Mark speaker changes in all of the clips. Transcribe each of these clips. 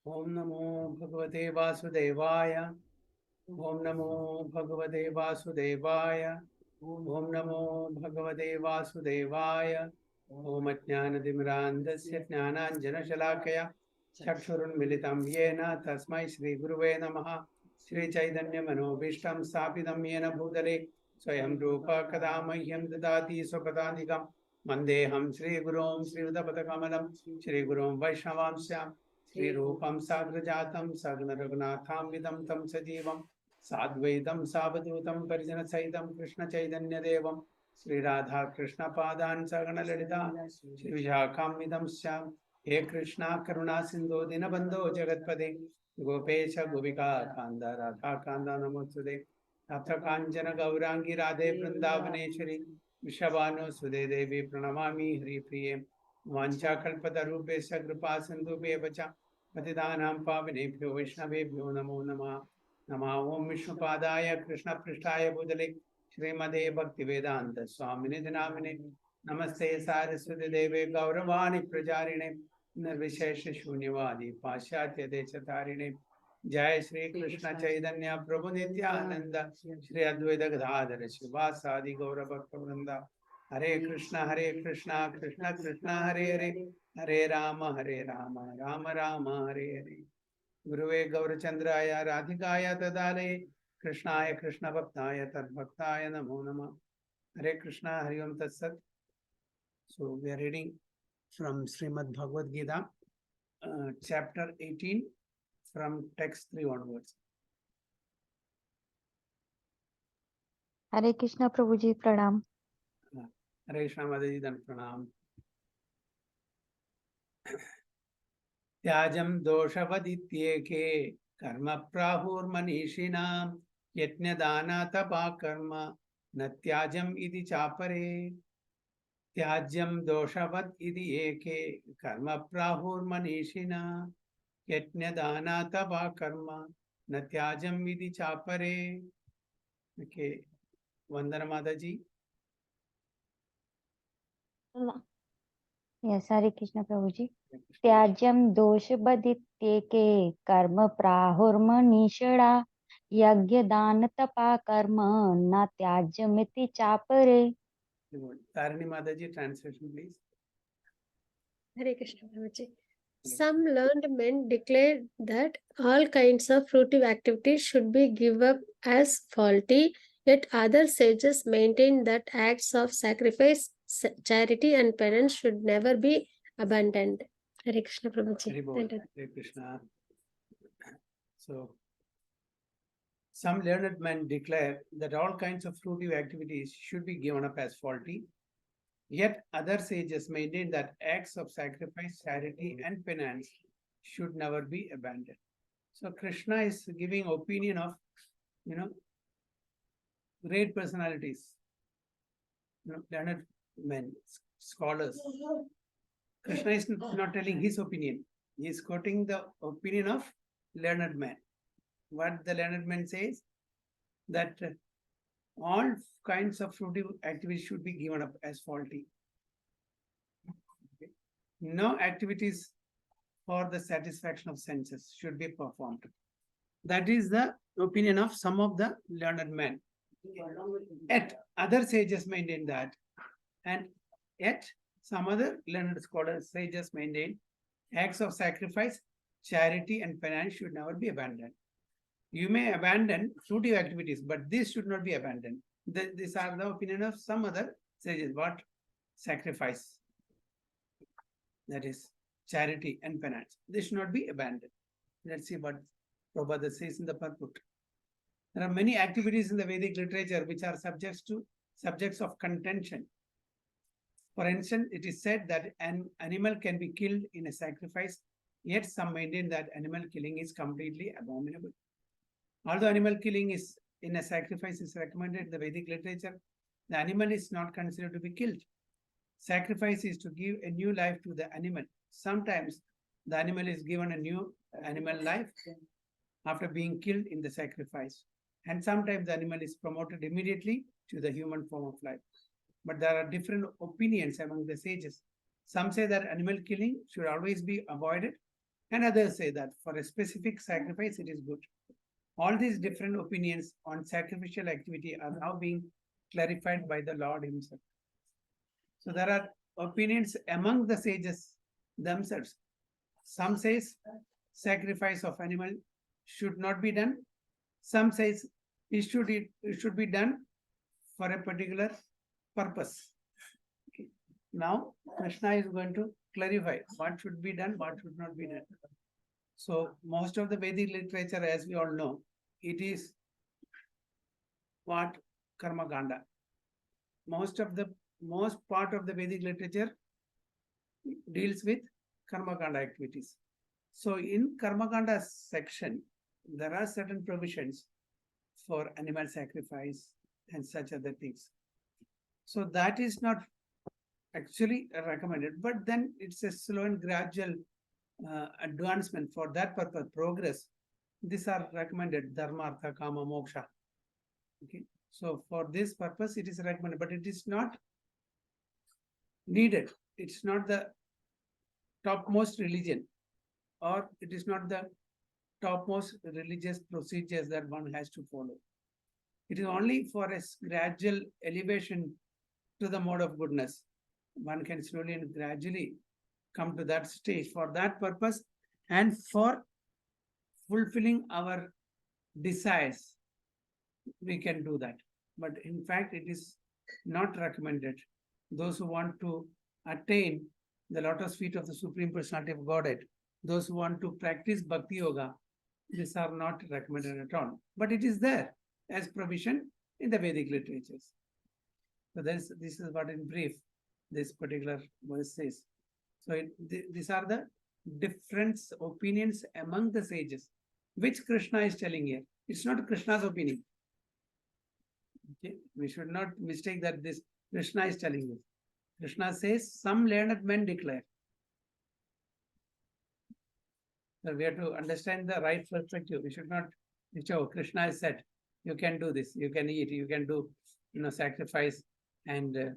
Speaker 1: Om Namo Bhagavate Vasudevaya. Om Namo Bhagavate Vasudevaya. Om Namo Bhagavate Vasudevaya. Om Ajnanatimirandasya Jnananjana Shalakaya Chakshurunmilitam Yena Tasmai Shri Guruve Namaha. Shri Chaitanya Manobishtam Sthapitam Yena Bhutale Swayam Rupa Kadamahyam Dadati Swapadantikam Mandeham Shri Gurum Shri Udapatakamanam Shri Gurum Vaishnavamsyam Shri Rupam Sagrajatam Sagna Raghunatham Vidam Tam Sajivam Sadvaitam Savadutam Parijana Saitam Krishna Chaitanya Devam Shri Radha Krishna Padan Sagana Lalita Shri Vishakam Vidam Syam He Krishna Karuna Sindhu Dinabandho Jagatpade Gopesha Govika Kanda Radha Kanda Namostude Tapta Kanjana Gaurangi Radhe Vrindavaneshwari Vishabhanu Sude Devi Pranamami Hari Priye Vancha Kalpatarupesha Kripa Sindhu Bevacha Patidanam Pavinebhyo Vaishnavebhyo Namo Namah Nama Om Vishnupadaya Krishna Prishtaya Budale Srimade Bhaktivedanta Swamini Dinamine Namaste Saraswati Deve Gauravani Prajarine Nirvishesha Shunyavadi Pashatya Deshatarine Jai Shri Krishna Chaitanya Prabhu Nityananda Shri Advaita Gadadhara Shivasadi Gauravakta Hare Krishna Krishna Krishna Hare Hare Hare Rama Rama Hare Hare Guruve Gaurachandraya Radhikaya Tadale Krishnaya Krishna Bhaktaya Tadbhaktaya Namo Namah Hare Krishna Hari Om Tat Sat. So we are reading from Srimad Bhagavad Gita, chapter 18, from text 3 onwards.
Speaker 2: हरे कृष्णा प्रभु जी प्रणाम।
Speaker 1: हरे कृष्णा माता जी धन प्रणाम। त्याजम दोषवदित्येके कर्म प्राहुर्मनीषिणां यज्ञदाना तपा कर्म न त्याजम इति चापरे त्याज्यम दोषवद इति एके कर्म प्राहुर्मनीषिणा यज्ञदाना तपा कर्म न त्याजम इति चापरे। ओके, वंदना माता जी।
Speaker 2: यस हरे कृष्ण प्रभु जी। त्याज्यम दोष बदित्येके कर्म प्राहुर्मनीषिणा यज्ञ दान तपा कर्म न त्याज्यमिति चापरे।
Speaker 1: तारिणी माता जी, translation please.
Speaker 3: Hare Krishna Prabhuji. Some learned men declare that all kinds of fruitive activities should be given up as faulty, yet other sages maintain that acts of sacrifice, charity, and penance should never be abandoned. Hare Krishna Prabhuji.
Speaker 1: Hare Krishna. So, some learned men declare that all kinds of fruitive activities should be given up as faulty. Yet other sages maintain that acts of sacrifice, charity, and penance should never be abandoned. So Krishna is giving opinion of, great personalities, learned men, scholars. Krishna is not telling his opinion. He is quoting the opinion of learned men. What the learned man says, that all kinds of fruitive activities should be given up as faulty. Okay. No activities for the satisfaction of senses should be performed. That is the opinion of some of the learned men. Yet other sages maintain that, and yet some other learned scholars, sages maintain acts of sacrifice, charity, and penance should never be abandoned. You may abandon fruitive activities, but this should not be abandoned. These are the opinion of some other sages. What? Sacrifice, that is charity and penance. This should not be abandoned. Let's see what Prabhupada says in the purport. There are many activities in the Vedic literature which are subjects of contention. For instance, it is said that an animal can be killed in a sacrifice, yet some maintain that animal killing is completely abominable. Although animal killing is in a sacrifice is recommended in the Vedic literature, the animal is not considered to be killed. Sacrifice is to give a new life to the animal. Sometimes the animal is given a new animal life after being killed in the sacrifice. And sometimes the animal is promoted immediately to the human form of life. But there are different opinions among the sages. Some say that animal killing should always be avoided. And others say that for a specific sacrifice, it is good. All these different opinions on sacrificial activity are now being clarified by the Lord himself. So there are opinions among the sages themselves. Some says sacrifice of animal should not be done. Some says it should be done for a particular purpose. Okay. Now Krishna is going to clarify what should be done, what should not be done. So most of the Vedic literature, as we all know, it is what? Karma Kanda. Most part of the Vedic literature deals with Karma Kanda activities. So in Karma Kanda section, there are certain provisions for animal sacrifice and such other things. So that is not actually recommended, but then it's a slow and gradual advancement for that purpose, progress. These are recommended, dharma, artha, kama, moksha. Okay, so for this purpose, it is recommended, but it is not needed. It's not the topmost religion, or it is not the topmost religious procedures that one has to follow. It is only for a gradual elevation to the mode of goodness. One can slowly and gradually come to that stage. For that purpose and for fulfilling our desires, we can do that. But in fact, it is not recommended. Those who want to attain the lotus feet of the Supreme Personality of Godhead, those who want to practice Bhakti Yoga, these are not recommended at all. But it is there as provision in the Vedic literatures. So this is what in brief this particular verse says. So these are the different opinions among the sages, which Krishna is telling here. It's not Krishna's opinion. Okay? We should not mistake that this Krishna is telling this. Krishna says some learned men declare. So we have to understand the right perspective. We should not, Krishna has said, you can do this, you can eat, you can do, sacrifice and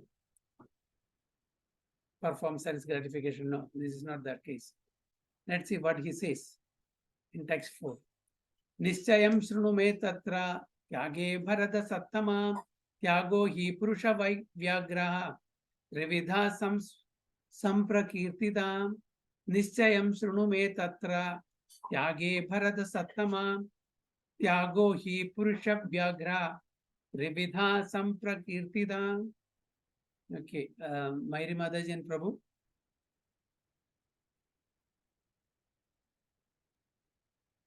Speaker 1: perform sense gratification. No, this is not that case. Let's see what he says in text 4. Nischayam shrunu me tatra tyage bharata sattama tyago hi purusha vyagraha trividha samprakirtidam nischayam shrunu me tatra tyage bharata sattama tyago hi purusha vyagraha trividha samprakirtidam. Okay, Mairi Mataji and Prabhu.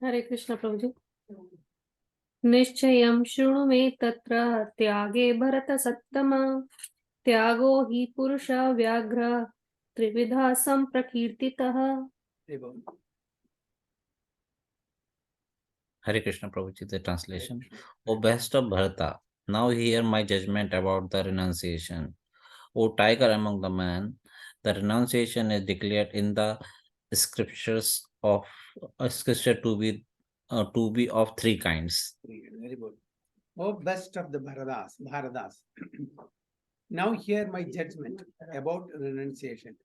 Speaker 3: Hare Krishna Prabhuji. निश्चयं शृणु मे तत्र त्यागे भरत सत्तमा त्यागो हि पुरुष व्याघ्र त्रिविधा संप्रकीर्तितः.
Speaker 4: Hare Krishna Prabhuji, the translation. O best of Bharata, now hear my judgment about the renunciation. O tiger among the men, the renunciation is declared in the scriptures of scripture to be of three kinds.
Speaker 1: Very good. O best of the Bharadas. Now hear my judgment about renunciation.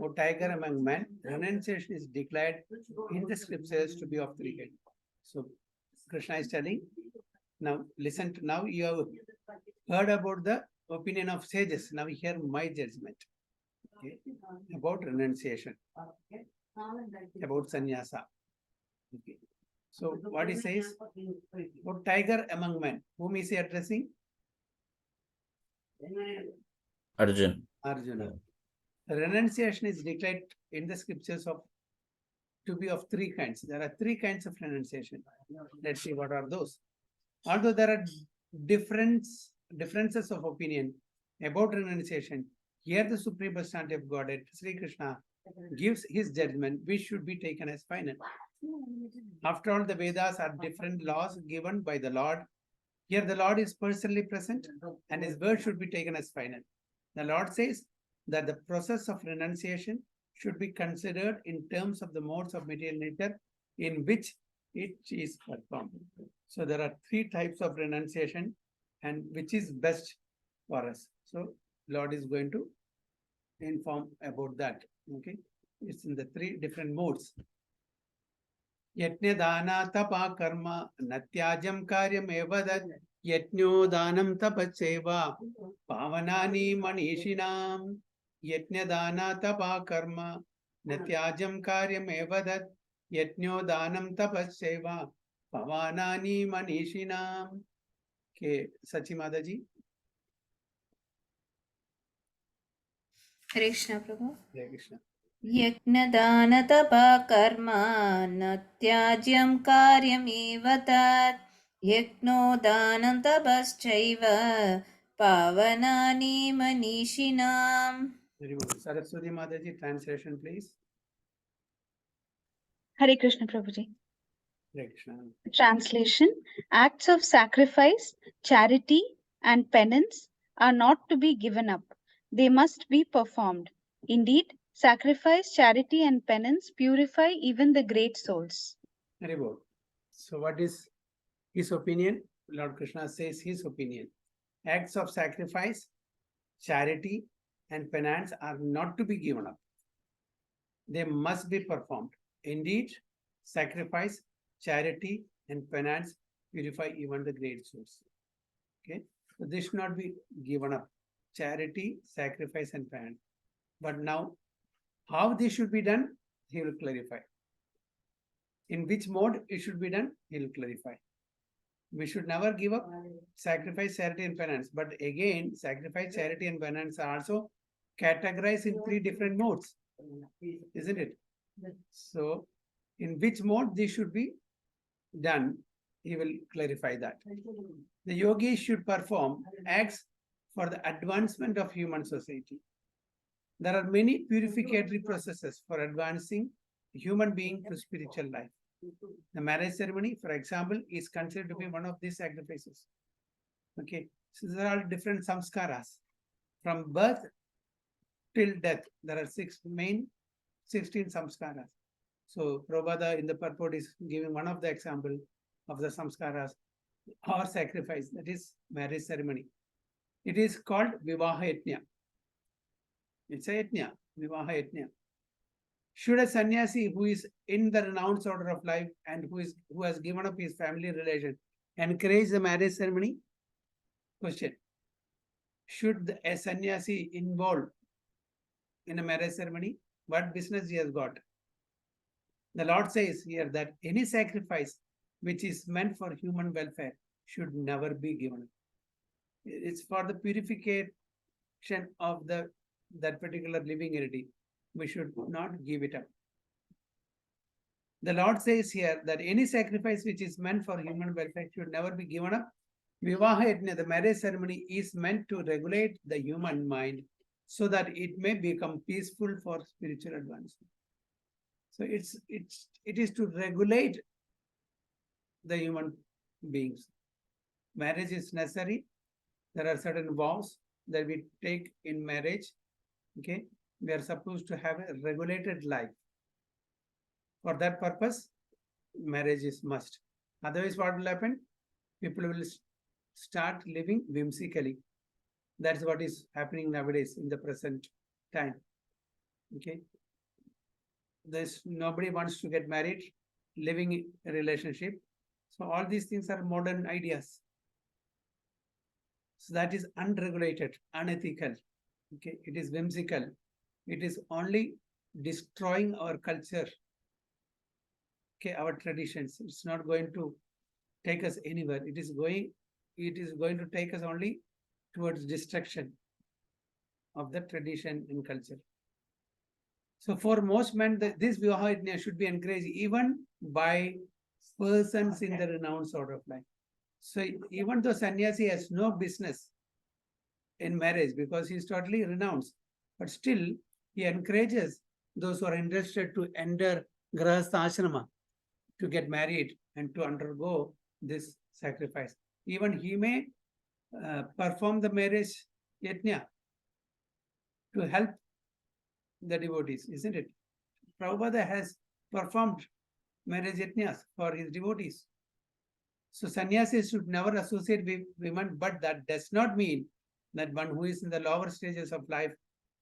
Speaker 1: O tiger among men, renunciation is declared in the scriptures to be of three kinds. So Krishna is telling, now listen to, now you have heard about the opinion of sages. Now hear my judgment, okay, about renunciation, about sannyasa. Okay. So what he says, about tiger among men, whom is he addressing?
Speaker 4: Arjun.
Speaker 1: Arjuna. Renunciation is declared in the scriptures to be of three kinds. There are three kinds of renunciation. Let's see what are those. Although there are differences of opinion about renunciation, here the Supreme Personality of Godhead, Sri Krishna, gives his judgment, which should be taken as final. After all, the Vedas are different laws given by the Lord. Here the Lord is personally present and his word should be taken as final. The Lord says that the process of renunciation should be considered in terms of the modes of material nature in which it is performed. So there are three types of renunciation and which is best for us. So Lord is going to inform about that. Okay, it's in the three different modes. Yajna tapa karma natyajam karyam evadat yajno danam tapaseva pavanani manishinam. Yajna tapa karma natyajam karyam evadat yajno danam tapaseva pavanani manishinam. Okay, Sachi Mataji.
Speaker 5: Hare Krishna Prabhu.
Speaker 1: Hare Krishna.
Speaker 5: यज्ञदानतपा कर्म न त्याज्यं कार्यमेव तत् यज्ञो दानं तपश्चैव पावनानि मनीषिणाम्.
Speaker 1: Very good. Saraswati Mataji, translation please.
Speaker 6: Hare Krishna Prabhuji.
Speaker 1: Hare Krishna.
Speaker 6: Translation: Acts of sacrifice, charity, and penance are not to be given up. They must be performed. Indeed, sacrifice, charity, and penance purify even the great souls.
Speaker 1: Very good. So what is his opinion? Lord Krishna says his opinion. Acts of sacrifice, charity, and penance are not to be given up. They must be performed. Indeed, sacrifice, charity, and penance purify even the great souls. Okay, so this should not be given up. Charity, sacrifice, and penance. But now, how this should be done, he will clarify. In which mode it should be done, he will clarify. We should never give up sacrifice, charity, and penance. But again, sacrifice, charity, and penance are also categorized in 3 different modes, isn't it? So, in which mode this should be done, he will clarify that. The yogis should perform acts for the advancement of human society. There are many purificatory processes for advancing human being to spiritual life. The marriage ceremony, for example, is considered to be one of these sacrifices. Okay, so there are different samskaras. From birth till death, there are 16 samskaras. So Prabhupada in the purport is giving one of the example of the samskaras or sacrifice, that is marriage ceremony. It is called Vivaha Yajna. It's a Yajna, Vivaha Yajna. Should a sannyasi who is in the renounced order of life and who has given up his family relation encourage the marriage ceremony? Question. Should a sannyasi involve in a marriage ceremony? What business he has got? The Lord says here that any sacrifice which is meant for human welfare should never be given. It's for the purification of that particular living entity. We should not give it up. The Lord says here that any sacrifice which is meant for human welfare should never be given up. Vivaha Yajna, the marriage ceremony, is meant to regulate the human mind so that it may become peaceful for spiritual advancement. So it is to regulate the human beings. Marriage is necessary. There are certain vows that we take in marriage. Okay, we are supposed to have a regulated life. For that purpose, marriage is must. Otherwise, what will happen? People will start living whimsically. That's what is happening nowadays in the present time. Okay, nobody wants to get married, living a relationship. So all these things are modern ideas. So that is unregulated, unethical. Okay, it is whimsical. It is only destroying our culture. Okay, our traditions. It's not going to take us anywhere. It is going to take us only towards destruction of the tradition and culture. So for most men, this Vivaha Yajna should be encouraged even by persons in the renounced order of life. So even though sannyasi has no business in marriage because he is totally renounced, but still he encourages those who are interested to enter Grahastha Ashrama to get married and to undergo this sacrifice. Even he may perform the marriage yajna to help the devotees, isn't it? Prabhupada has performed marriage yajnas for his devotees. So sannyasis should never associate with women, but that does not mean that one who is in the lower stages of life,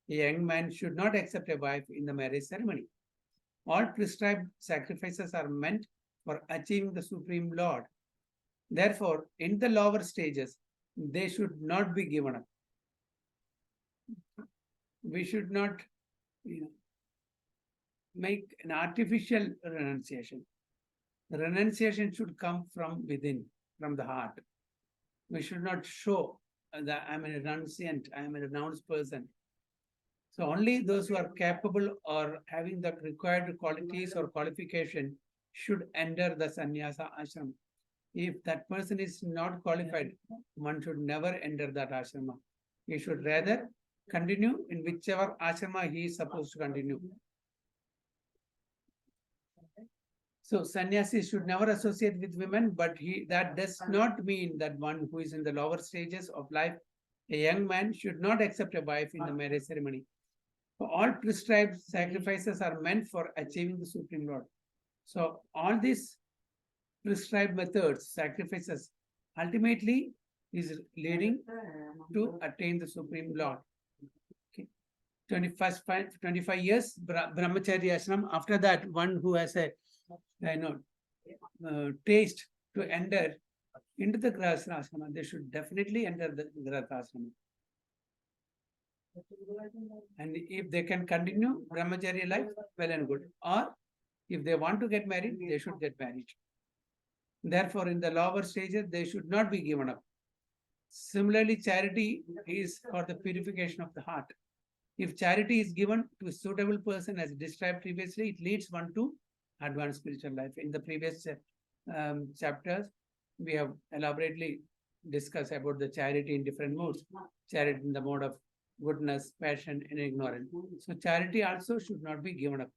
Speaker 1: a young man, should not accept a wife in the marriage ceremony. All prescribed sacrifices are meant for achieving the Supreme Lord. Therefore, in the lower stages, they should not be given up. We should not make an artificial renunciation. The renunciation should come from within, from the heart. We should not show that I'm a renunciant, I'm a renounced person. So only those who are capable or having the required qualities or qualification should enter the sannyasa ashram. If that person is not qualified, one should never enter that ashrama. He should rather continue in whichever ashrama he is supposed to continue. So sannyasi should never associate with women, but that does not mean that one who is in the lower stages of life, a young man, should not accept a wife in the marriage ceremony. So all prescribed sacrifices are meant for achieving the Supreme Lord. So all these prescribed methods, sacrifices, ultimately is leading to attain the Supreme Lord. Okay. 25 years, Brahmacharya ashram. After that, one who has a taste to enter into the Grahastha ashrama, they should definitely enter the Grahastha ashrama. And if they can continue Brahmacharya life, well and good. Or if they want to get married, they should get married. Therefore, in the lower stages, they should not be given up. Similarly, charity is for the purification of the heart. If charity is given to a suitable person, as described previously, it leads one to advanced spiritual life. In the previous chapters, we have elaborately discussed about the charity in different modes. Charity in the mode of goodness, passion, and ignorance. So charity also should not be given up.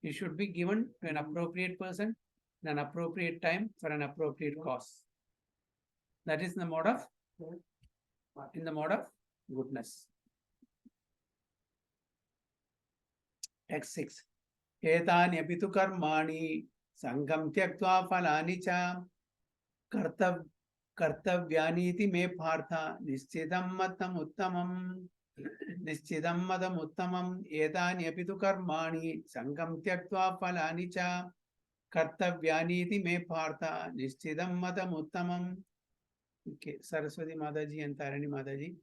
Speaker 1: It should be given to an appropriate person in an appropriate time for an appropriate cause. That is in the mode of goodness. Text 6. Etani apitu karmani sangam tyaktva phalani cha kartavyani iti me partha nischidam matam uttamam etani apitu karmani sangam tyaktva phalani cha kartavyani iti me partha nischidam matam uttamam. Okay, Saraswati Mataji and Tarani Mataji.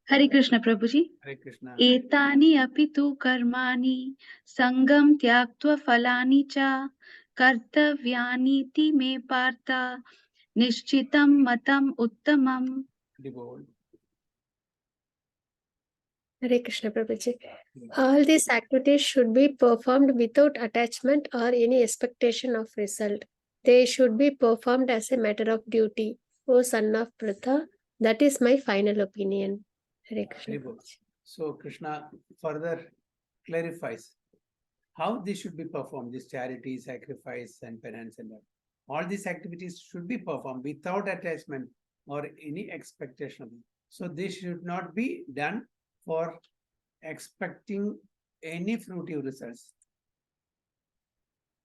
Speaker 6: Hare Krishna Prabhuji.
Speaker 1: Hare Krishna.
Speaker 6: Etani api tu karmani sangam tyaktva phalani cha kartavyani ti me partha nishchitam matam uttamam.
Speaker 1: Devote.
Speaker 3: Hare Krishna Prabhuji. All these activities should be performed without attachment or any expectation of result. They should be performed as a matter of duty. O son of Pratha, that is my final opinion. Hare Krishna.
Speaker 1: So Krishna further clarifies how this should be performed, this charity, sacrifice, and penance and all. All these activities should be performed without attachment or any expectation of it. So this should not be done for expecting any fruitive results,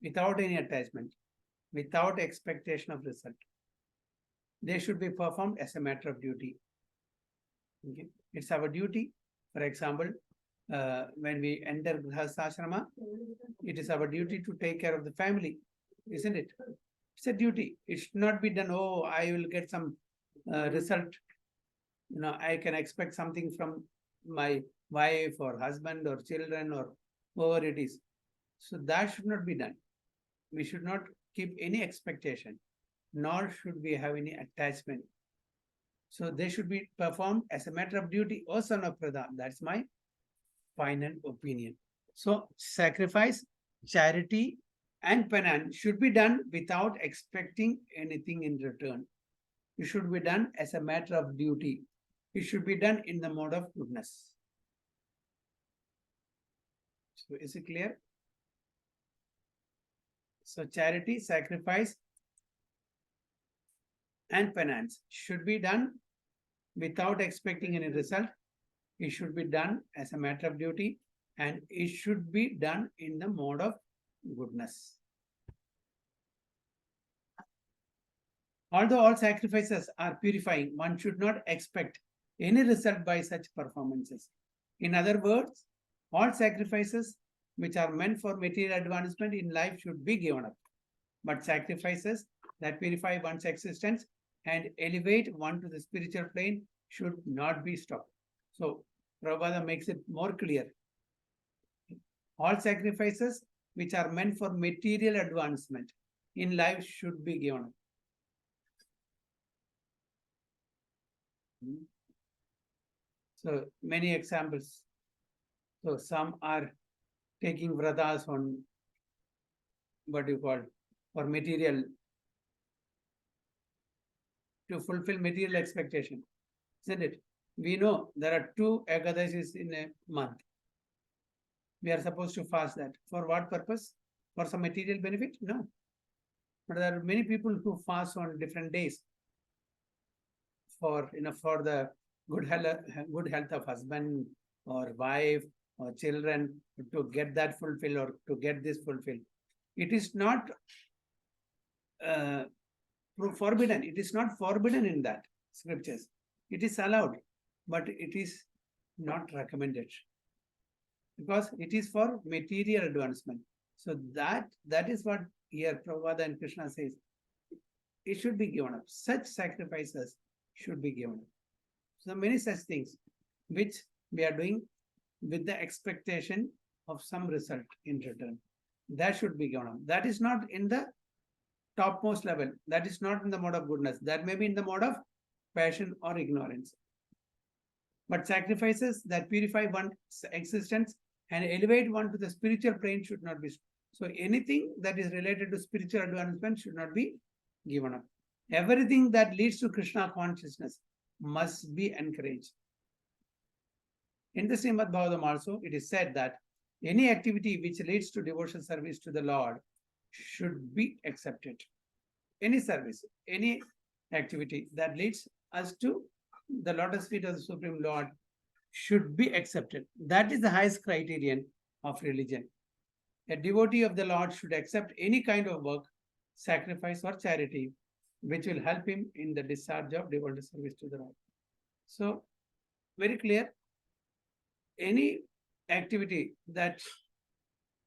Speaker 1: without any attachment, without expectation of result. They should be performed as a matter of duty. Okay. It's our duty. For example, when we enter Grihastha ashrama, it is our duty to take care of the family, isn't it? It's a duty. It should not be done, oh, I will get some result. I can expect something from my wife or husband or children or whoever it is. So that should not be done. We should not keep any expectation, nor should we have any attachment. So they should be performed as a matter of duty. O son of Pradha, that's my final opinion. So sacrifice, charity, and penance should be done without expecting anything in return. It should be done as a matter of duty. It should be done in the mode of goodness. So is it clear? So charity, sacrifice, and penance should be done without expecting any result. It should be done as a matter of duty, and it should be done in the mode of goodness. Although all sacrifices are purifying, one should not expect any result by such performances. In other words, All sacrifices which are meant for material advancement in life should be given up. But sacrifices that purify one's existence and elevate one to the spiritual plane should not be stopped. So, Prabhupada makes it more clear. All sacrifices which are meant for material advancement in life should be given up. So, many examples. So, some are taking vratas on what you call for material, to fulfill material expectation, isn't it? We know there are 2 Ekadasis in a month. We are supposed to fast that. For what purpose? For some material benefit? No. But there are many people who fast on different days for for the good health of husband or wife or children, to get that fulfilled or to get this fulfilled. It is not forbidden. It is not forbidden in that scriptures. It is allowed, but it is not recommended because it is for material advancement. So that is what here Prabhupada and Krishna says. It should be given up. Such sacrifices should be given up. So many such things which we are doing with the expectation of some result in return, that should be given up. That is not in the topmost level. That is not in the mode of goodness. That may be in the mode of passion or ignorance. But sacrifices that purify one's existence and elevate one to the spiritual plane should not be. So anything that is related to spiritual advancement should not be given up. Everything that leads to Krishna consciousness must be encouraged. In the Srimad Bhagavatam also, it is said that any activity which leads to devotional service to the Lord should be accepted. Any service, any activity that leads us to the lotus feet of the Supreme Lord should be accepted. That is the highest criterion of religion. A devotee of the Lord should accept any kind of work, sacrifice or charity which will help him in the discharge of devotional service to the Lord. So, very clear, any activity that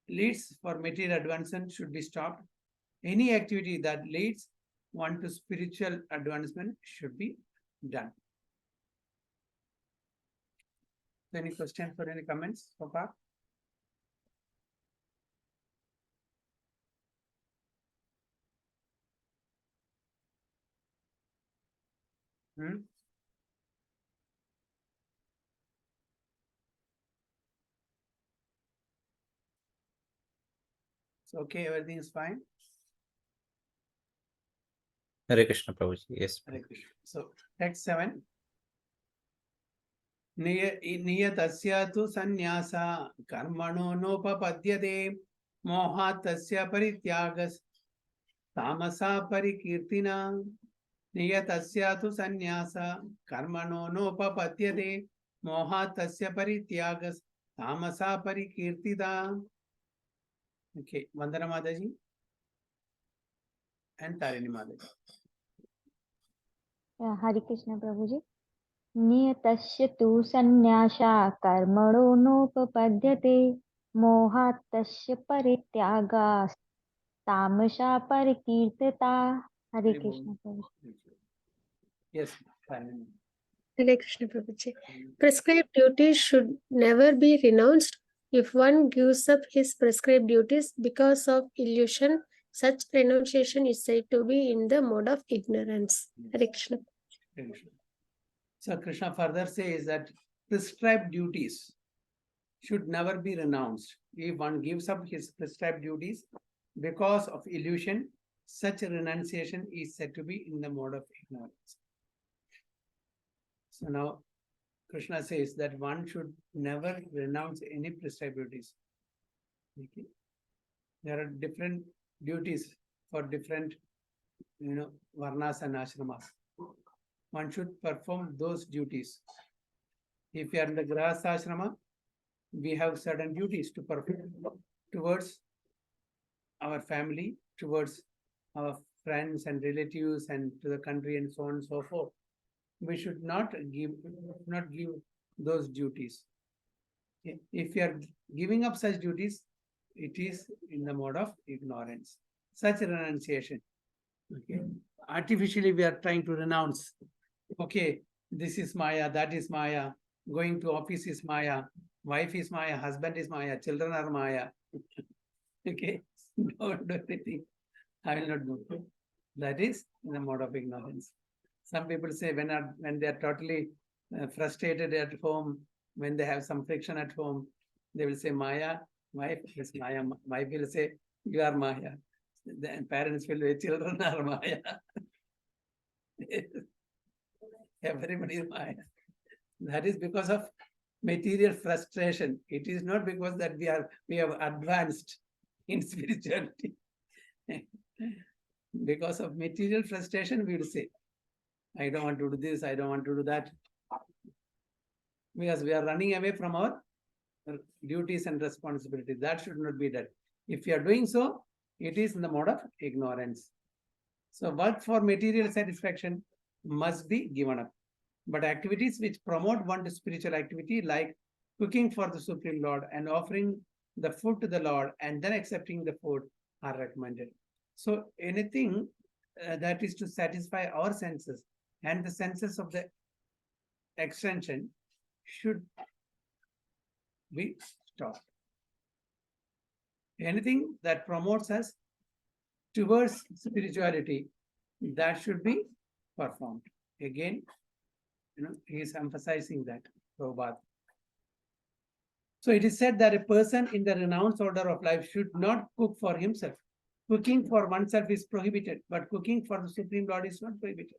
Speaker 1: leads for material advancement should be stopped. Any activity that leads one to spiritual advancement should be done. Any questions or any comments so far? It's okay, everything is fine.
Speaker 4: Hare Krishna Prabhuji. Yes.
Speaker 1: Hare Krishna. So text 7. Niyatasya tu sannyasa karmano nopapadyate mohatasya parityagas tamasa parikirtina. Niyatasya tu sannyasa karmano nopapadyate mohatasya parityagas tamasa parikirtita. Okay, Vandana Mataji and Tarini Mataji.
Speaker 2: Hare Krishna Prabhuji. नियतस्य तु संन्यासा कर्मणो नोपपद्यते मोहात् तस्य परित्यागास् तामसा परिकीर्तिता. Hare Krishna Prabhuji.
Speaker 1: Yes, Tarini.
Speaker 3: Hare Krishna Prabhuji. Prescribed duties should never be renounced. If one gives up his prescribed duties because of illusion, such renunciation is said to be in the mode of ignorance. Hare Krishna.
Speaker 1: So Krishna further says that prescribed duties should never be renounced. If one gives up his prescribed duties because of illusion, such a renunciation is said to be in the mode of ignorance. So now Krishna says that one should never renounce any prescribed duties. Okay. There are different duties for different, varnas and ashramas. One should perform those duties. If you are in the Grahastha ashrama, we have certain duties to perform towards our family, towards our friends and relatives, and to the country, and so on and so forth. We should not give those duties. Okay. If you are giving up such duties, it is in the mode of ignorance. Such renunciation. Okay. Artificially, we are trying to renounce. Okay, this is Maya, that is Maya. Going to office is Maya. Wife is Maya, husband is Maya, children are Maya. Okay, don't do anything. I will not do. That is in the mode of ignorance. Some people say when they are totally frustrated at home, when they have some friction at home, they will say Maya, wife is Maya. Wife will say you are Maya. Then parents will say children are Maya. Everybody is Maya. That is because of material frustration. It is not because that we have advanced in spirituality. Because of material frustration, we will say, I don't want to do this, I don't want to do that. Because we are running away from our duties and responsibilities. That should not be done. If you are doing so, it is in the mode of ignorance. So work for material satisfaction must be given up. But activities which promote one's spiritual activity, like cooking for the Supreme Lord and offering the food to the Lord and then accepting the food, are recommended. So anything that is to satisfy our senses and the senses of the extension should be stopped. Anything that promotes us towards spirituality, that should be performed. Again, he is emphasizing that, Prabhupada. So it is said that a person in the renounced order of life should not cook for himself. Cooking for oneself is prohibited, but cooking for the Supreme Lord is not prohibited.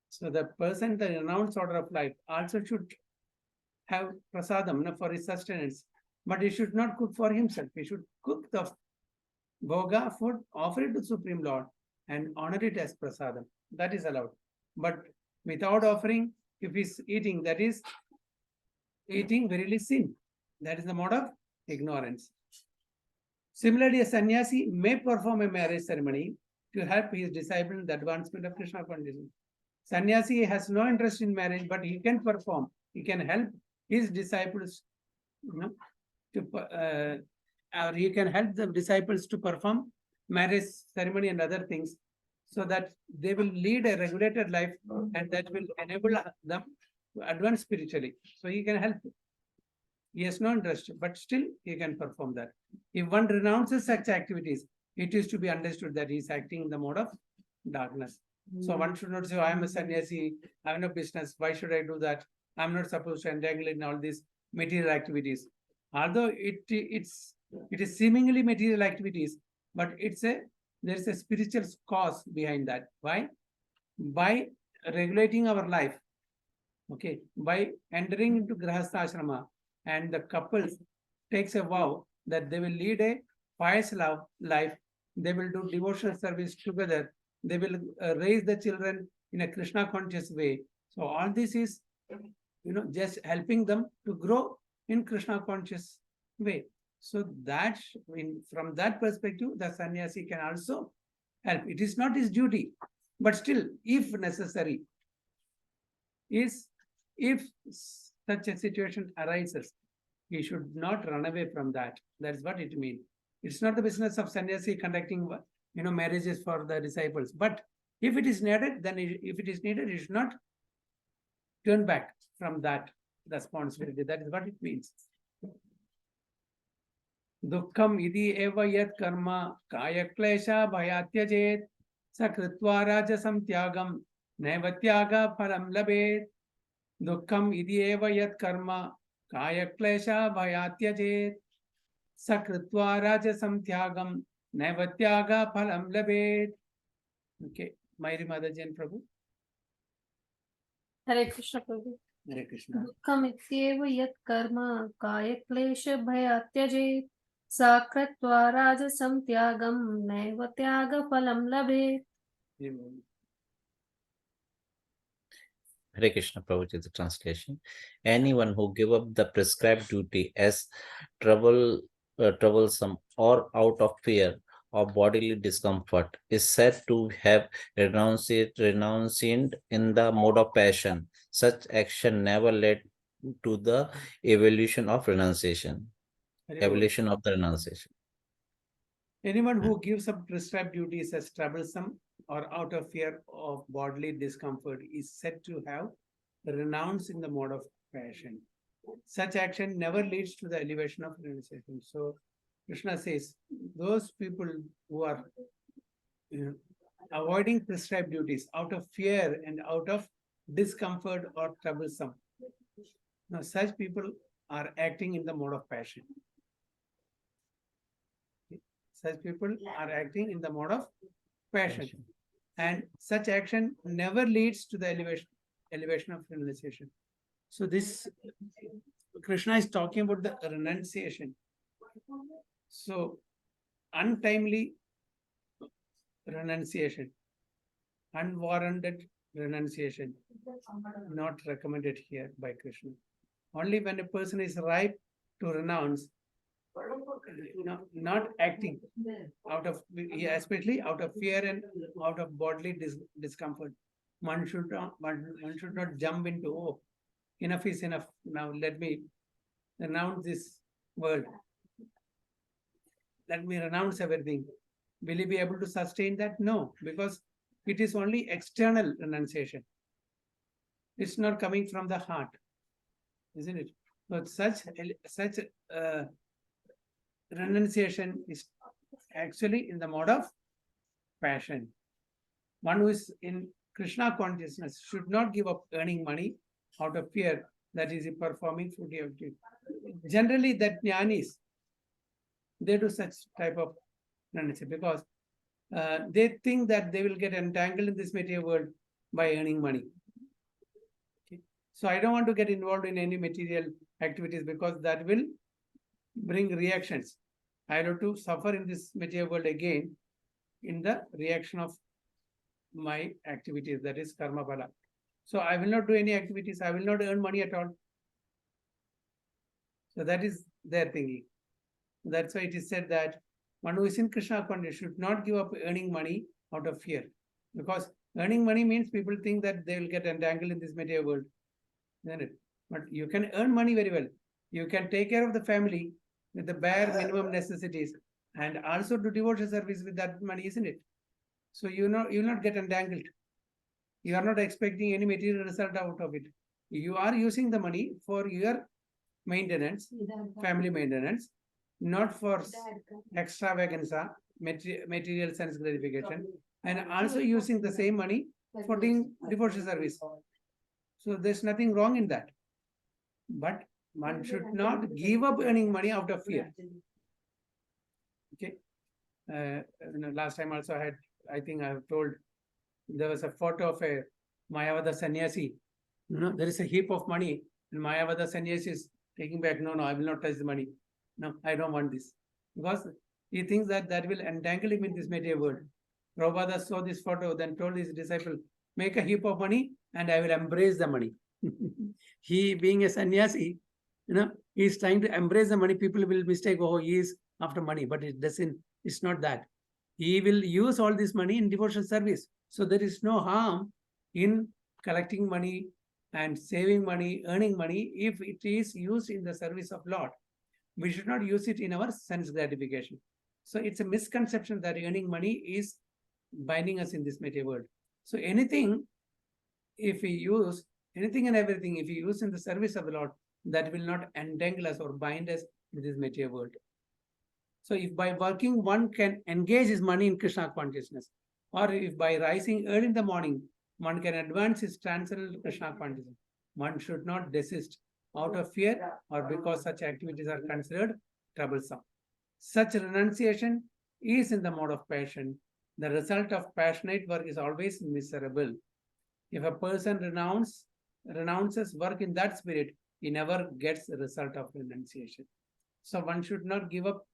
Speaker 1: So the person in the renounced order of life also should have prasadam for his sustenance, but he should not cook for himself. He should cook the bhoga food, offer it to Supreme Lord, and honor it as prasadam. That is allowed. But without offering, if he's eating, that is eating verily sin. That is the mode of ignorance. Similarly, a sannyasi may perform a marriage ceremony to help his disciple in the advancement of Krishna consciousness. Sannyasi has no interest in marriage, but he can perform. He can help his disciples, or he can help the disciples to perform marriage ceremony and other things, so that they will lead a regulated life, and that will enable them to advance spiritually. So he can help. He has no interest, but still he can perform that. If one renounces such activities, it is to be understood that he is acting in the mode of darkness. So one should not say, I am a sannyasi, I have no business, why should I do that? I'm not supposed to entangle in all these material activities. Although it is seemingly material activities, but there is a spiritual cause behind that. Why? By regulating our life, okay, by entering into grahastha ashrama, and the couples takes a vow that they will lead a pious life, they will do devotional service together, they will raise the children in a Krishna conscious way. So all this is, just helping them to grow in Krishna conscious way. So that, from that perspective, the sannyasi can also help. It is not his duty, but still, if necessary, if such a situation arises, he should not run away from that. That's what it means. It's not the business of sannyasi conducting, marriages for the disciples. But if it is needed, then if it is needed, he should not turn back from that responsibility. That is what it means. Dukkham idi eva yat karma kaya klesha bhayatyajet sakritva rajasam tyagam naivatyaga phalam labet. Dukkham idi eva yat karma kaya klesha bhayatyajet sakritva rajasam tyagam naivatyaga phalam labet. Okay, Mayri Mataji and Prabhu.
Speaker 3: Hare Krishna Prabhu.
Speaker 1: Hare Krishna.
Speaker 3: दुःखमित्येव यत् कर्म कायक्लेशभयात्यजेत् सा कृत्वा राजसं त्यागं नैव त्यागफलं लभेत्.
Speaker 4: Hare Krishna Prabhuji, the translation. Anyone who give up the prescribed duty as troublesome or out of fear of bodily discomfort is said to have renounced in the mode of passion. Such action never led to the evolution of renunciation.
Speaker 1: Very good.
Speaker 4: Evolution of the renunciation.
Speaker 1: Anyone who gives up prescribed duties as troublesome or out of fear of bodily discomfort is said to have renounced in the mode of passion. Such action never leads to the elevation of renunciation. So Krishna says those people who are avoiding prescribed duties out of fear and out of discomfort or troublesome. Now, such people are acting in the mode of passion. Such people are acting in the mode of passion. And such action never leads to the elevation of renunciation. So this Krishna is talking about the renunciation. So untimely renunciation, unwarranted renunciation, not recommended here by Krishna. Only when a person is ripe to renounce, not acting out of, especially out of fear and out of bodily discomfort. One should not jump into, oh, enough is enough. Now let me renounce this world. Let me renounce everything. Will he be able to sustain that? No, because it is only external renunciation. It's not coming from the heart, isn't it? But such renunciation is actually in the mode of passion. One who is in Krishna consciousness should not give up earning money out of fear that is performing fruity activity. Generally, that jnanis, they do such type of renunciation because they think that they will get entangled in this material world by earning money. Okay. So I don't want to get involved in any material activities because that will bring reactions. I have to suffer in this material world again in the reaction of my activities, that is karma bala. So I will not do any activities. I will not earn money at all. So that is their thinking. That's why it is said that one who is in Krishna consciousness should not give up earning money out of fear. Because earning money means people think that they will get entangled in this material world. Isn't it? But you can earn money very well. You can take care of the family with the bare minimum necessities and also do devotional service with that money, isn't it? So you will not get entangled. You are not expecting any material result out of it. You are using the money for your maintenance, family maintenance, not for extravaganza, material sense gratification, and also using the same money for doing devotional service. So there's nothing wrong in that. But one should not give up earning money out of fear. Okay. Last time also I think I have told, there was a photo of a Mayavada sannyasi. There is a heap of money, and Mayavada sannyasi is taking back. No, I will not touch the money. No, I don't want this. Because he thinks that will entangle him in this material world. Prabhupada saw this photo, then told his disciple, make a heap of money and I will embrace the money. He, being a sannyasi, he is trying to embrace the money. People will mistake, oh, he is after money, but it's not that. He will use all this money in devotional service. So there is no harm in collecting money and saving money, earning money, if it is used in the service of Lord. We should not use it in our sense gratification. So it's a misconception that earning money is binding us in this material world. So anything, if we use, anything and everything, if we use in the service of the Lord, that will not entangle us or bind us in this material world. So if by working one can engage his money in Krishna consciousness, or if by rising early in the morning, one can advance his transcendental Krishna consciousness, one should not desist out of fear or because such activities are considered troublesome. Such renunciation is in the mode of passion. The result of passionate work is always miserable. If a person renounces work in that spirit, he never gets the result of renunciation. So one should not give up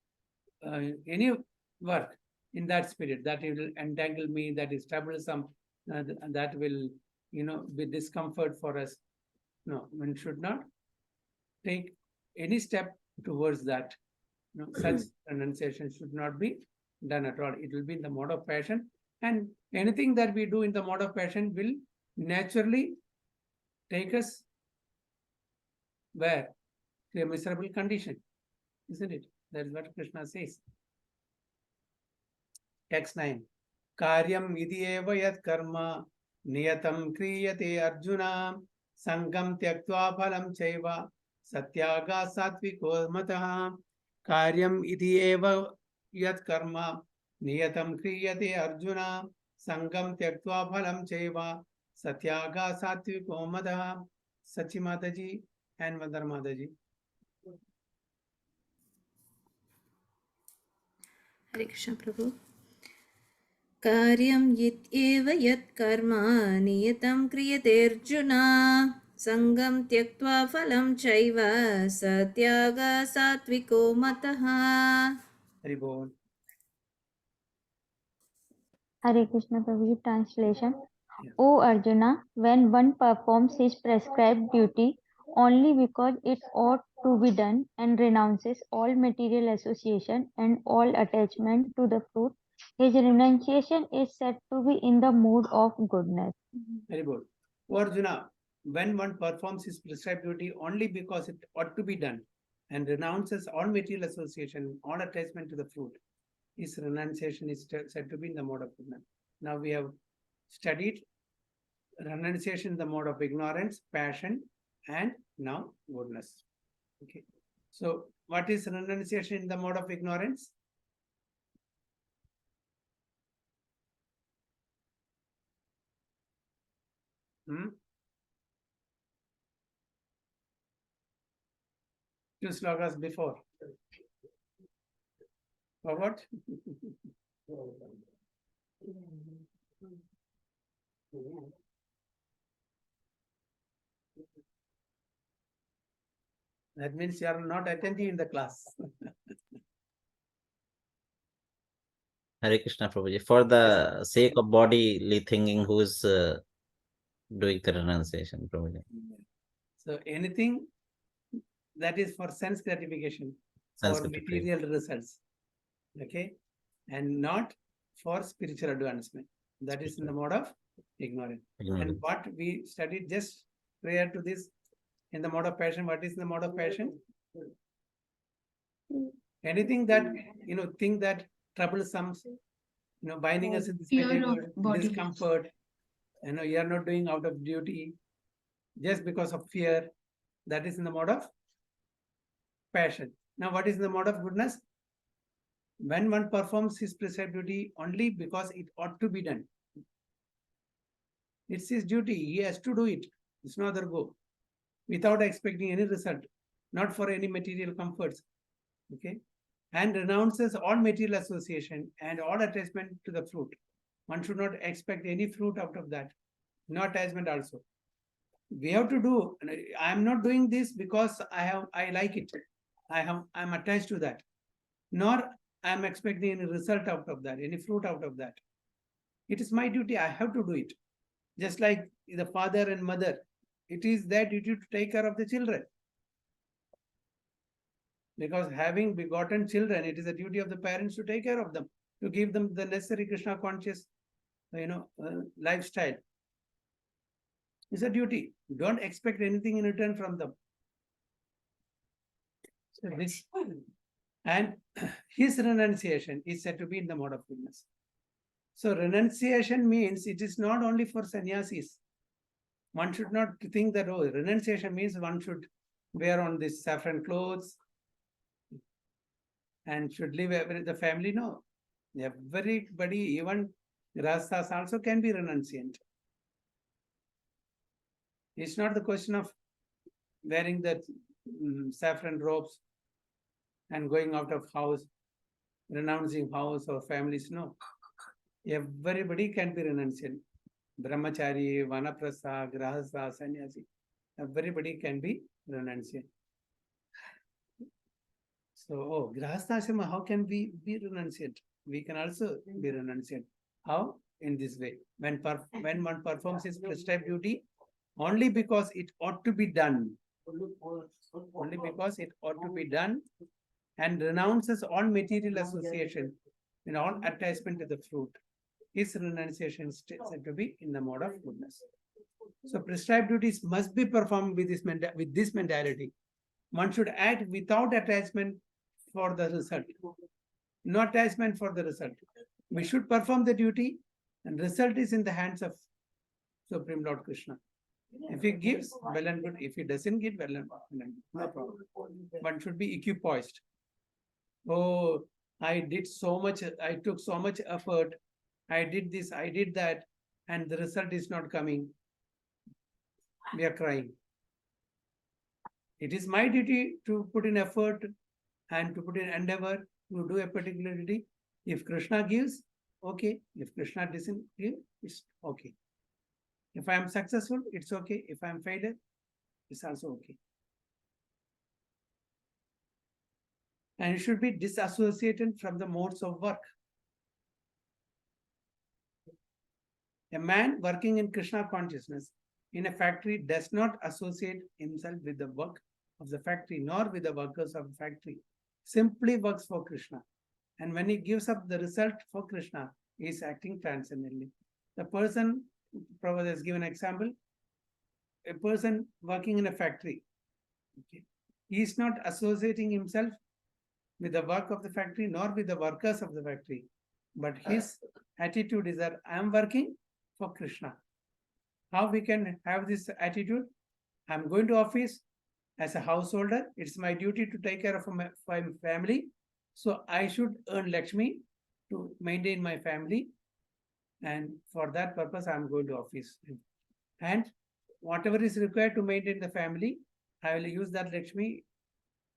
Speaker 1: any work in that spirit, that it will entangle me, that is troublesome, that will, be discomfort for us. No, one should not take any step towards that. Such renunciation should not be done at all. It will be in the mode of passion, and anything that we do in the mode of passion will naturally take us where? To a miserable condition, isn't it? That is what Krishna says. Text 9. Karyam idhi eva yat karma niyatam kriyate arjuna sangam tyaktva phalam chaiva satyaga satviko matah. Karyam idhi eva yat karma niyatam kriyate arjuna sangam tyaktva phalam chaiva satyaga satviko matah. Sachi Mataji and Vandar Mataji.
Speaker 5: Hare Krishna Prabhu. कार्यं यत् यत् कर्म नियतं क्रियते अर्जुन संगं त्यक्त्वा फलं चैव सत्यागः सात्विको मतः.
Speaker 1: Hari Bol.
Speaker 2: Hare Krishna Prabhuji. Translation.
Speaker 1: Yeah.
Speaker 2: O Arjuna, when one performs his prescribed duty only because it ought to be done and renounces all material association and all attachment to the fruit, his renunciation is said to be in the mood of goodness.
Speaker 1: Very good. O Arjuna, when one performs his prescribed duty only because it ought to be done and renounces all material association, all attachment to the fruit, his renunciation is said to be in the mode of goodness. Now we have studied renunciation in the mode of ignorance, passion, and now goodness. Okay. So what is renunciation in the mode of ignorance? Two slokas before. For what? That means you are not attentive in the class.
Speaker 4: Hare Krishna Prabhuji. For the sake of bodily thinking, who is doing the renunciation, Prabhuji?
Speaker 1: So anything that is for sense gratification,
Speaker 4: Sense
Speaker 1: for
Speaker 4: gratification.
Speaker 1: material results, okay, and not for spiritual advancement. That is in the mode of ignorance. And what we studied just prior to this, in the mode of passion, what is the mode of passion? Anything that, thing that troublesome, binding us in this material discomfort, you are not doing out of duty, just because of fear, that is in the mode of passion. Now, what is the mode of goodness? When one performs his prescribed duty only because it ought to be done. It's his duty, he has to do it. It's no other go. Without expecting any result, not for any material comforts. Okay. And renounces all material association and all attachment to the fruit. One should not expect any fruit out of that. No attachment also. We have to do. I am not doing this because I like it. I'm attached to that. Nor I am expecting any result out of that, any fruit out of that. It is my duty. I have to do it. Just like the father and mother, it is their duty to take care of the children. Because having begotten children, it is a duty of the parents to take care of them, to give them the necessary Krishna conscious, lifestyle. It's a duty. Don't expect anything in return from them. So this, and his renunciation is said to be in the mode of goodness. So renunciation means it is not only for sannyasis. One should not think that, renunciation means one should wear on this saffron clothes and should live the family. No. Everybody, even grahasthas also can be renunciant. It's not the question of wearing the saffron robes and going out of house, renouncing house or families. No. Everybody can be renunciant. Brahmachari, Vanaprastha, Grahastha, Sannyasi. Everybody can be renunciant. So, Grahasthashrama, how can we be renunciant? We can also be renunciant. How? In this way. When one performs his prescribed duty, only because it ought to be done. Only because it ought to be done, and renounces all material association and all attachment to the fruit. His renunciation is said to be in the mode of goodness. So prescribed duties must be performed with this mentality. One should act without attachment for the result. No attachment for the result. We should perform the duty, and result is in the hands of Supreme Lord Krishna. If he gives, well and good. If he doesn't give, well and good. No problem. One should be equipoised. Oh, I did so much, I took so much effort, I did this, I did that, and the result is not coming. We are crying. It is my duty to put in effort and to put in endeavor to do a particular duty. If Krishna gives, okay. If Krishna doesn't give, it's okay. If I am successful, it's okay. If I am failure, it's also okay. And it should be disassociated from the modes of work. A man working in Krishna consciousness in a factory does not associate himself with the work of the factory nor with the workers of the factory. Simply works for Krishna. And when he gives up the result for Krishna, he is acting transcendently. The person, Prabhupada has given an example, a person working in a factory, okay, he is not associating himself with the work of the factory nor with the workers of the factory, but his attitude is that I am working for Krishna. How we can have this attitude? I am going to office as a householder. It's my duty to take care of my family. So I should earn Lakshmi to maintain my family. And for that purpose, I am going to office. And whatever is required to maintain the family, I will use that Lakshmi.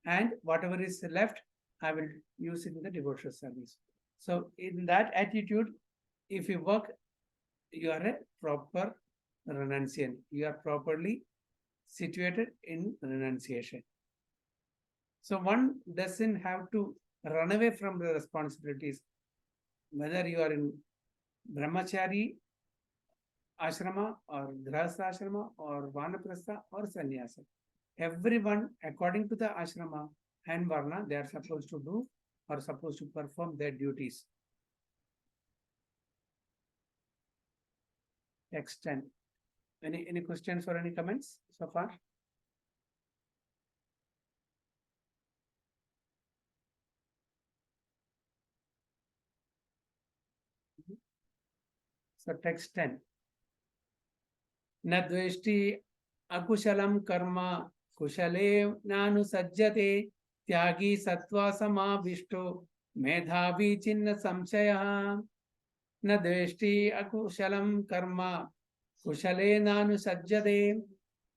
Speaker 1: And whatever is left, I will use it in the devotional service. So in that attitude, if you work, you are a proper renunciant. You are properly situated in renunciation. So one doesn't have to run away from the responsibilities, whether you are in brahmachari ashrama or grahastha ashrama or vanaprastha or sannyasa. Everyone, according to the ashrama and varna, they are supposed to do or supposed to perform their duties. Text 10. Any questions or any comments so far? So text 10. Na dveshti akushalam karma kushale nanu sajjate tyagi sattva samavishto medhavi chinna samshaya. Na dveshti akushalam karma kushale nanu sajjate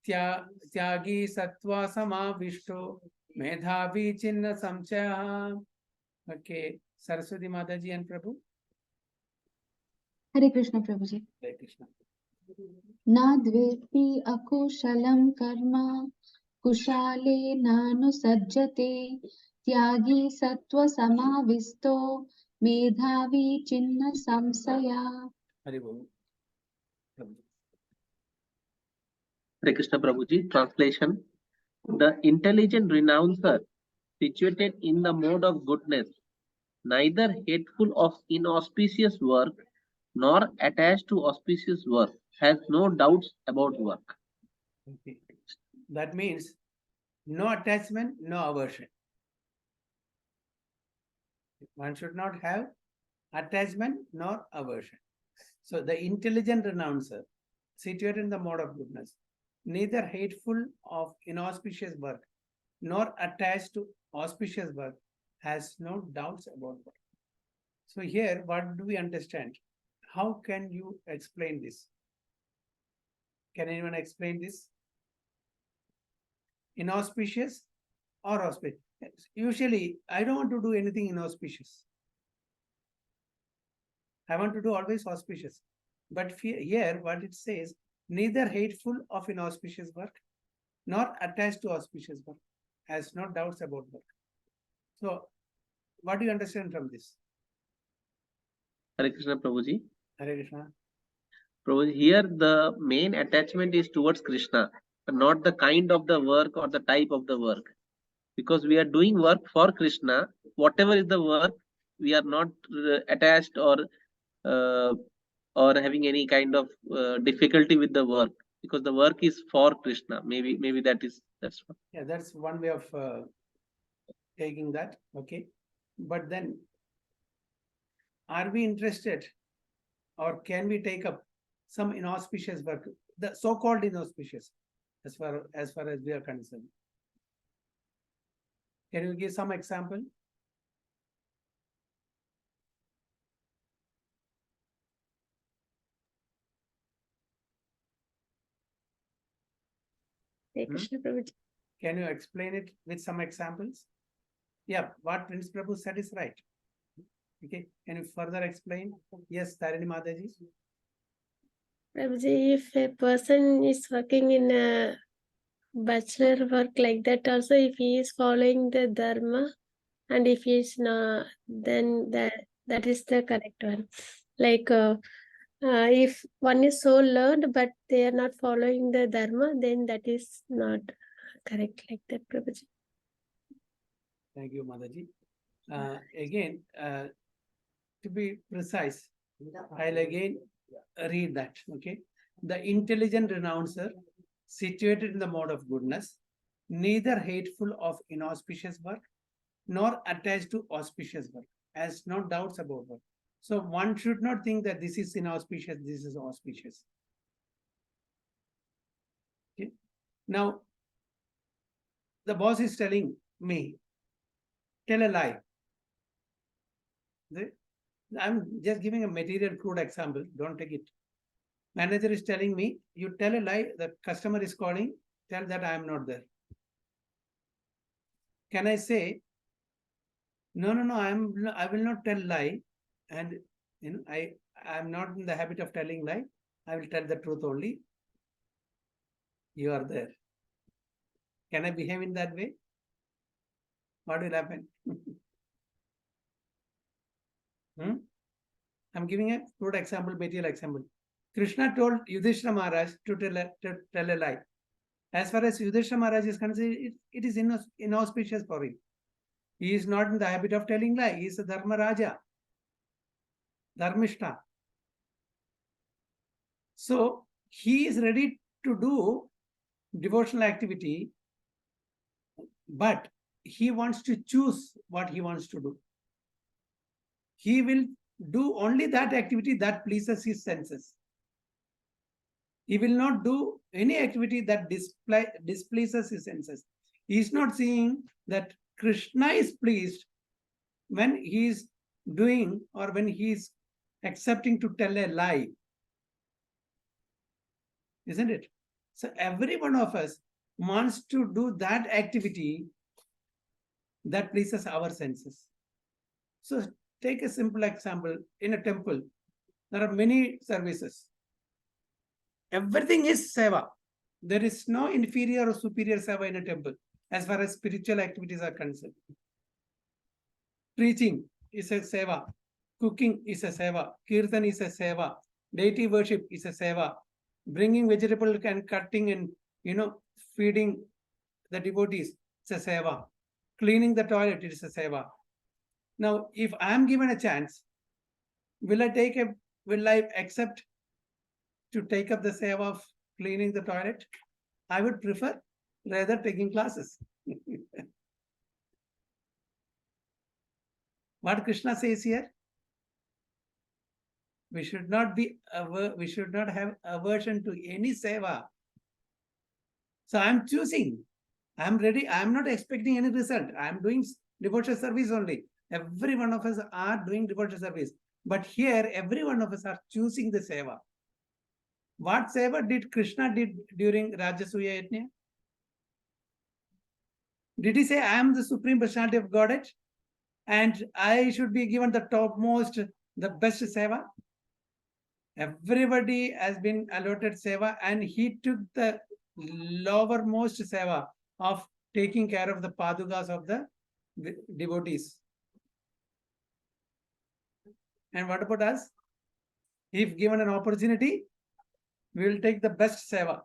Speaker 1: tyagi sattva samavishto medhavi chinna samshaya. Okay, Saraswati Mataji and Prabhu.
Speaker 6: Hare Krishna Prabhuji.
Speaker 1: Hare Krishna.
Speaker 6: Na dveti akushalam karma kushale nanu sajjate tyagi sattva samavisto medhavi chinna samsaya.
Speaker 1: Hare Bol. Prabhu.
Speaker 7: Hare Krishna Prabhuji. Translation. The intelligent renouncer, situated in the mode of goodness, neither hateful of inauspicious work nor attached to auspicious work, has no doubts about work.
Speaker 1: Okay. That means no attachment, no aversion. One should not have attachment nor aversion. So the intelligent renouncer, situated in the mode of goodness, neither hateful of inauspicious work nor attached to auspicious work, has no doubts about work. So here, what do we understand? How can you explain this? Can anyone explain this? Inauspicious or auspicious? Usually, I don't want to do anything inauspicious. I want to do always auspicious. But here, what it says, neither hateful of inauspicious work, nor attached to auspicious work, has no doubts about work. So, what do you understand from this?
Speaker 7: Hare Krishna Prabhuji.
Speaker 1: Hare Krishna.
Speaker 7: Prabhuji, here the main attachment is towards Krishna, but not the kind of the work or the type of the work. Because we are doing work for Krishna, whatever is the work, we are not attached or having any kind of difficulty with the work. because the work is for Krishna. Maybe that's one.
Speaker 1: Yeah, that's one way of taking that. Okay, but then, are we interested, or can we take up some inauspicious work, the so-called inauspicious, as far as we are concerned? Can you give some example?
Speaker 3: Hare Krishna Prabhuji.
Speaker 1: Can you explain it with some examples? Yeah, what Prince Prabhu said is right. Okay, can you further explain? Yes, Tarini Mataji.
Speaker 3: Prabhuji, if a person is working in a bachelor work like that, also if he is following the dharma, and if he is not, then that is the correct one. Like if one is so learned but they are not following the dharma, then that is not correct like that, Prabhuji.
Speaker 1: Thank you, Mataji. Again, to be precise, I'll again read that. Okay, the intelligent renouncer, situated in the mode of goodness, neither hateful of inauspicious work, nor attached to auspicious work, has no doubts about work. So one should not think that this is inauspicious, this is auspicious. Okay. Now, the boss is telling me, tell a lie. I'm just giving a material crude example, don't take it. Manager is telling me, you tell a lie, the customer is calling, tell that I am not there. Can I say, no, I will not tell lie, and I am not in the habit of telling lie. I will tell the truth only. You are there. Can I behave in that way? What will happen? I'm giving a crude example, material example. Krishna told Yudhishthira Maharaj to tell a lie. As far as Yudhishthira Maharaj is concerned, it is inauspicious for him. He is not in the habit of telling lie. He is a Dharma Raja, Dharmishta. So he is ready to do devotional activity, but he wants to choose what he wants to do. He will do only that activity that pleases his senses. He will not do any activity that displeases his senses. He is not seeing that Krishna is pleased when he is doing, or when he is accepting to tell a lie. Isn't it? So every one of us wants to do that activity that pleases our senses. So take a simple example. In a temple, there are many services. Everything is seva. There is no inferior or superior seva in a temple as far as spiritual activities are concerned. Preaching is a seva. Cooking is a seva. Kirtan is a seva. Deity worship is a seva. Bringing vegetable and cutting and feeding the devotees, it's a seva. Cleaning the toilet, it is a seva. Now, if I am given a chance, will I accept to take up the seva of cleaning the toilet? I would prefer rather taking classes. What Krishna says here, we should not have aversion to any seva. So I'm choosing. I'm ready. I'm not expecting any result. I'm doing devotional service only. Every one of us are doing devotional service. But here, every one of us are choosing the seva. What seva did Krishna did during Rajasuya Yajna? Did he say, I am the Supreme Personality of Godhead and I should be given the topmost, the best seva? Everybody has been allotted seva, and he took the lowermost seva of taking care of the padukas of the devotees. And what about us? If given an opportunity, we will take the best seva.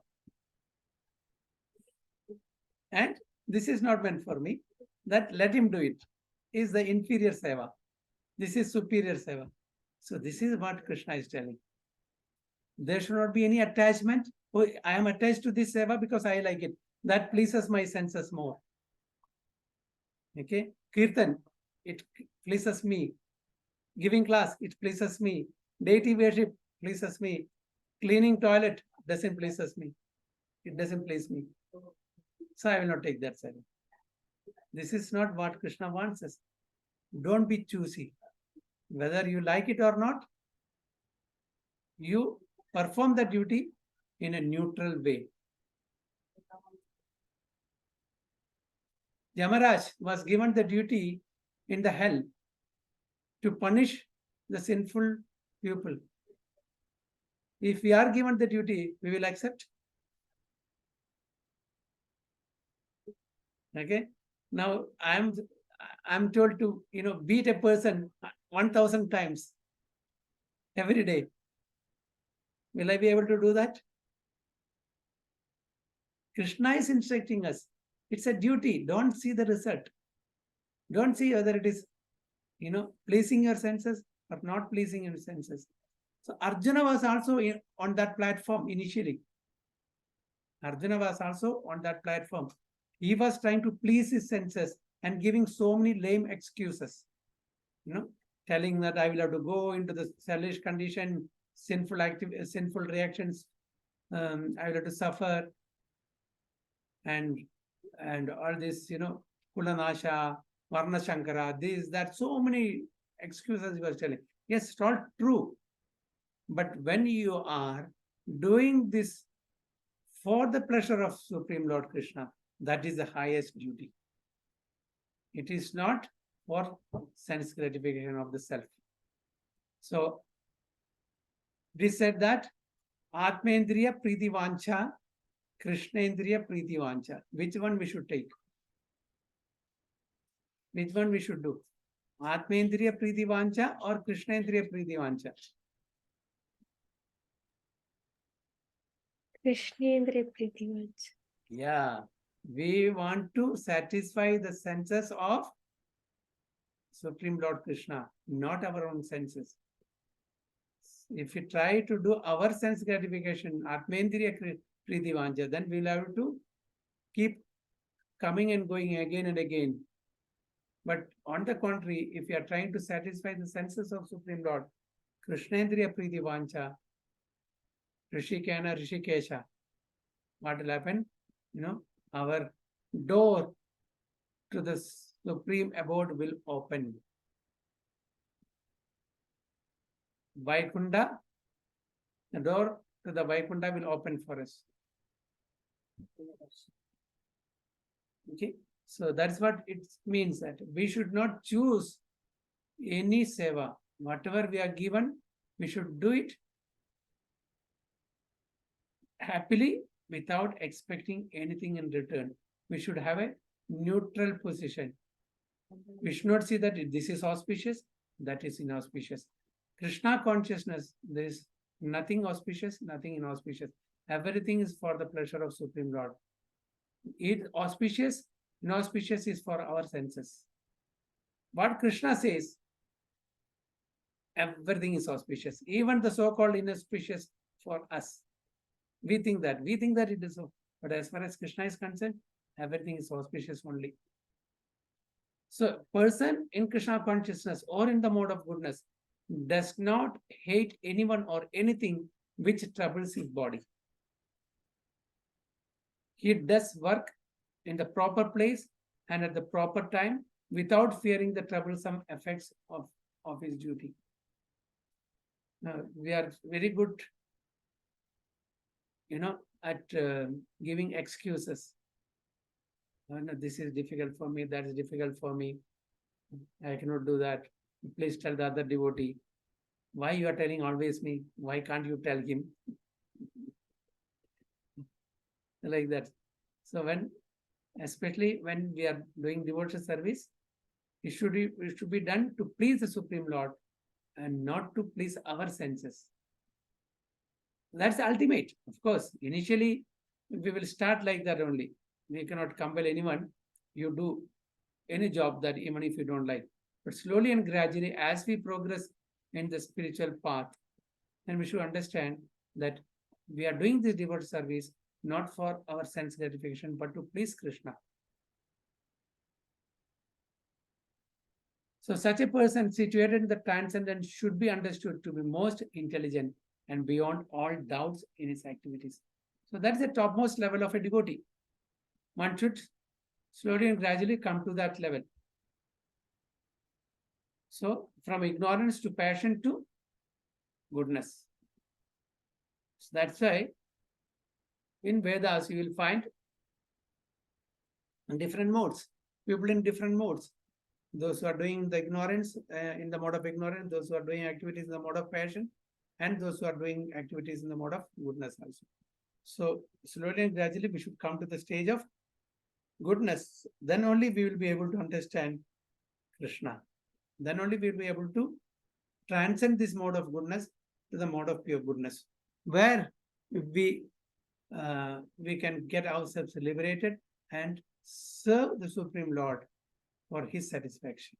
Speaker 1: And this is not meant for me. That let him do it. Is the inferior seva. This is superior seva. So this is what Krishna is telling. There should not be any attachment Oh, I am attached to this seva because I like it. That pleases my senses more. Okay, kirtan, it pleases me. Giving class, it pleases me. Deity worship pleases me. Cleaning toilet doesn't pleases me. It doesn't please me. So I will not take that seva. This is not what Krishna wants us. Don't be choosy. Whether you like it or not, you perform the duty in a neutral way. Yamaraj was given the duty in the hell to punish the sinful people. If we are given the duty, we will accept. Okay. Now I'm told to beat a person 1,000 times every day. Will I be able to do that? Krishna is instructing us. It's a duty. Don't see the result. Don't see whether it is pleasing your senses or not pleasing your senses. So Arjuna was also on that platform initially. Arjuna was also on that platform. He was trying to please his senses and giving so many lame excuses. Telling that I will have to go into the selfish condition, sinful reactions. I will have to suffer, and all this, Kulanasha, Varna Shankara, this, that, so many excuses he was telling. Yes, it's all true. But when you are doing this for the pleasure of Supreme Lord Krishna, that is the highest duty. It is not for sense gratification of the self. So, we said that Atmendriya Priti Vancha, Krishnendriya Priti Vancha. Which one we should take? Which one we should do? Atmendriya Priti Vancha or Krishnendriya Priti Vancha?
Speaker 3: Krishnendriya Priti Vancha.
Speaker 1: Yeah, we want to satisfy the senses of Supreme Lord Krishna, not our own senses. If we try to do our sense gratification, Atmendriya Priti Vancha, then we'll have to keep coming and going again and again. But on the contrary, if you are trying to satisfy the senses of Supreme Lord, Krishnendriya Priti Vancha, Rishikena Rishikesha, what will happen? Our door to the Supreme Abode will open. Vaikunda, the door to the Vaikunda will open for us. Okay, so that's what it means, that we should not choose any seva. Whatever we are given, we should do it happily without expecting anything in return. We should have a neutral position. We should not see that this is auspicious, that is inauspicious. Krishna consciousness, there is nothing auspicious, nothing inauspicious. Everything is for the pleasure of Supreme Lord. It auspicious, inauspicious is for our senses. What Krishna says, everything is auspicious. Even the so-called inauspicious for us. We think that it is so. But as far as Krishna is concerned, everything is auspicious only. So, person in Krishna consciousness or in the mode of goodness does not hate anyone or anything which troubles his body. He does work in the proper place and at the proper time without fearing the troublesome effects of his duty. Now, we are very good, at giving excuses. Oh, no, this is difficult for me, that is difficult for me. I cannot do that. Please tell the other devotee. Why you are telling always me? Why can't you tell him? Like that. So especially when we are doing devotional service, it should be done to please the Supreme Lord and not to please our senses. That's ultimate. Of course, initially we will start like that only. We cannot compel anyone. You do any job that even if you don't like. But slowly and gradually, as we progress in the spiritual path, then we should understand that we are doing this devote service not for our sense gratification, but to please Krishna. So such a person situated in the transcendent should be understood to be most intelligent and beyond all doubts in his activities. So that's the topmost level of a devotee. One should slowly and gradually come to that level. So from ignorance to passion to goodness. So that's why in Vedas you will find different modes, people in different modes. Those who are doing the ignorance in the mode of ignorance, those who are doing activities in the mode of passion, and those who are doing activities in the mode of goodness also. So slowly and gradually we should come to the stage of goodness. Then only we will be able to understand Krishna. Then only we will be able to transcend this mode of goodness to the mode of pure goodness, where we can get ourselves liberated and serve the Supreme Lord for his satisfaction.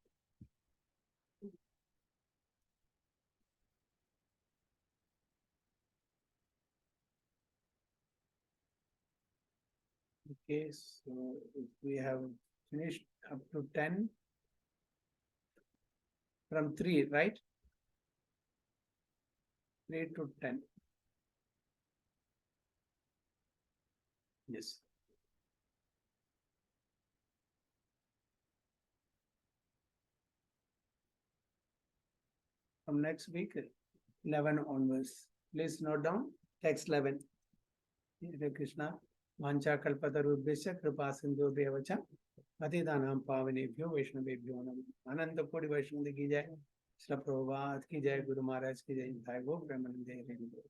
Speaker 1: Okay, so if we have finished up to 10 from 3, right? 3 to 10. Yes. From next week, 11 onwards. Please note down text 11. Hare Krishna. Vancha kalpatarubhyasya kripa sindhubhyo vacha patitanam pavanebhyo vaishnavebhyo namo. Ananta Kodi Vaishnava ki jai. Shri Prabhupada ki jai. Guru Maharaj ki jai. Jai Go Premanande.